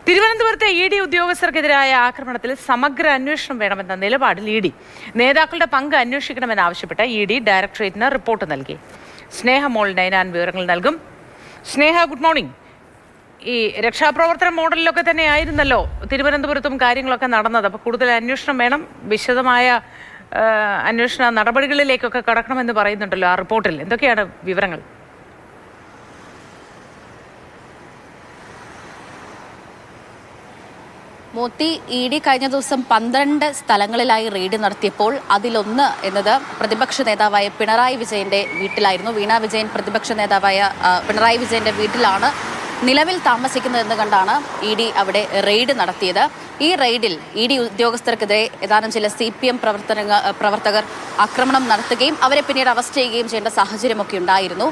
തിരുവനന്തപുരത്തെ E D ഉദ്യോഗസ്ഥർക്കെതിരായ ആക്രമണത്തിൽ സമഗ്ര അന്വേഷണം വേണമെന്ന നിലപാടിൽ ഇ ഡി നേതാക്കളുടെ പങ്ക് അന്വേഷിക്കണമെന്നാവശ്യപ്പെട്ട് ഇ ഡി ഡയറക്ടറേറ്റിന് റിപ്പോർട്ട് നൽകി. സ്നേഹ മോൾ നൈനാൻ വിവരങ്ങൾ നൽകും. സ്നേഹ, ഗുഡ് മോർണിംഗ്. ഈ രക്ഷാപ്രവർത്തന മോഡലിലൊക്കെ തന്നെ ആയിരുന്നല്ലോ തിരുവനന്തപുരത്തും കാര്യങ്ങളൊക്കെ നടന്നത്. അപ്പോൾ കൂടുതൽ അന്വേഷണം വേണം, വിശദമായ അന്വേഷണ നടപടികളിലേക്കൊക്കെ കടക്കണമെന്ന് പറയുന്നുണ്ടല്ലോ ആ റിപ്പോർട്ടിൽ. എന്തൊക്കെയാണ് വിവരങ്ങൾ? മോത്തി, ഇ ഡി കഴിഞ്ഞ ദിവസം 12 സ്ഥലങ്ങളിലായി റെയ്ഡ് നടത്തിയപ്പോൾ അതിലൊന്ന് എന്നത് പ്രതിപക്ഷ നേതാവായ പിണറായി വിജയന്റെ വീട്ടിലായിരുന്നു. വീണ വിജയൻ പ്രതിപക്ഷ നേതാവായ പിണറായി വിജയന്റെ വീട്ടിലാണ് നിലവിൽ താമസിക്കുന്നതെന്ന് കണ്ടാണ് ഇ ഡി അവിടെ റെയ്ഡ് നടത്തിയത്. ഈ റെയ്ഡിൽ ഇ ഡി ഉദ്യോഗസ്ഥർക്കെതിരെ ഏതാനും ചില CPM പ്രവർത്തകർ ആക്രമണം നടത്തുകയും അവരെ പിന്നീട് അറസ്റ്റ് ചെയ്യുകയും ചെയ്യേണ്ട സാഹചര്യമൊക്കെ ഉണ്ടായിരുന്നു.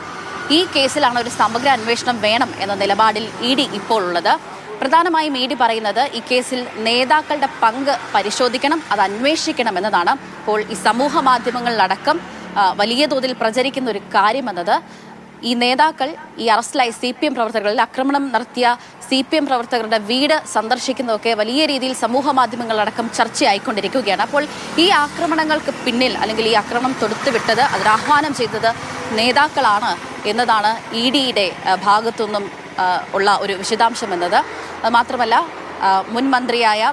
ഈ കേസിലാണ് ഒരു സമഗ്ര അന്വേഷണം വേണം എന്ന നിലപാടിൽ ഇ ഡി ഇപ്പോൾ ഉള്ളത്. പ്രധാനമായും ഇ ഡി പറയുന്നത് ഈ കേസിൽ നേതാക്കളുടെ പങ്ക് പരിശോധിക്കണം, അത് അന്വേഷിക്കണം എന്നതാണ്. അപ്പോൾ ഈ സമൂഹ മാധ്യമങ്ങളിലടക്കം വലിയ തോതിൽ പ്രചരിക്കുന്ന ഒരു കാര്യമെന്നത് ഈ നേതാക്കൾ ഈ അറസ്റ്റിലായ CPM പ്രവർത്തകരിൽ ആക്രമണം നടത്തിയ CPM പ്രവർത്തകരുടെ വീട് സന്ദർശിക്കുന്നതൊക്കെ വലിയ രീതിയിൽ സമൂഹ മാധ്യമങ്ങളിലടക്കം ചർച്ചയായിക്കൊണ്ടിരിക്കുകയാണ്. അപ്പോൾ ഈ ആക്രമണങ്ങൾക്ക് പിന്നിൽ അല്ലെങ്കിൽ ഈ ആക്രമണം തൊടുത്തുവിട്ടത്, അതിനാഹ്വാനം ചെയ്തത് നേതാക്കളാണ് എന്നതാണ് ഇ ഡിയുടെ ഭാഗത്തുനിന്നും ഉള്ള ഒരു വിശദാംശം എന്നത്. മാത്രമല്ല, മുൻ മന്ത്രിയായ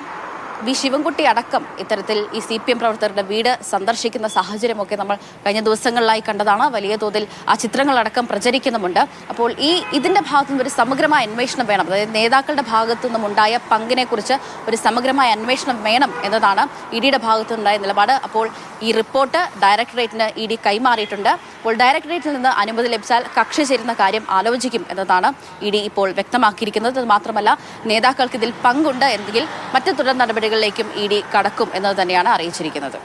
വി ശിവൻകുട്ടി അടക്കം ഇത്തരത്തിൽ ഈ CPM പ്രവർത്തകരുടെ വീട് സന്ദർശിക്കുന്ന സാഹചര്യമൊക്കെ നമ്മൾ കഴിഞ്ഞ ദിവസങ്ങളിലായി കണ്ടതാണ്. വലിയ തോതിൽ ആ ചിത്രങ്ങളടക്കം പ്രചരിക്കുന്നുമുണ്ട്. അപ്പോൾ ഇതിന്റെ ഭാഗത്തുനിന്ന് ഒരു സമഗ്രമായ അന്വേഷണം വേണം, അതായത് നേതാക്കളുടെ ഭാഗത്തു നിന്നും ഉണ്ടായ പങ്കിനെക്കുറിച്ച് ഒരു സമഗ്രമായ അന്വേഷണം വേണം എന്നതാണ് ഇ ഡിയുടെ ഭാഗത്തു നിന്നുണ്ടായ നിലപാട്. അപ്പോൾ ഈ റിപ്പോർട്ട് ഡയറക്ടറേറ്റിന് ഇ ഡി കൈമാറിയിട്ടുണ്ട്. അപ്പോൾ ഡയറക്ടറേറ്റിൽ നിന്ന് അനുമതി ലഭിച്ചാൽ കക്ഷി ചേരുന്ന കാര്യം ആലോചിക്കും എന്നതാണ് ഇ ഡി ഇപ്പോൾ വ്യക്തമാക്കിയിരിക്കുന്നത്. അത് മാത്രമല്ല, നേതാക്കൾക്ക് ഇതിൽ പങ്കുണ്ട് എങ്കിൽ മറ്റ് തുടർ നടപടികളിലേക്കും ഇ ഡി കടക്കും എന്നത് തന്നെയാണ് അറിയിച്ചിരിക്കുന്നത്.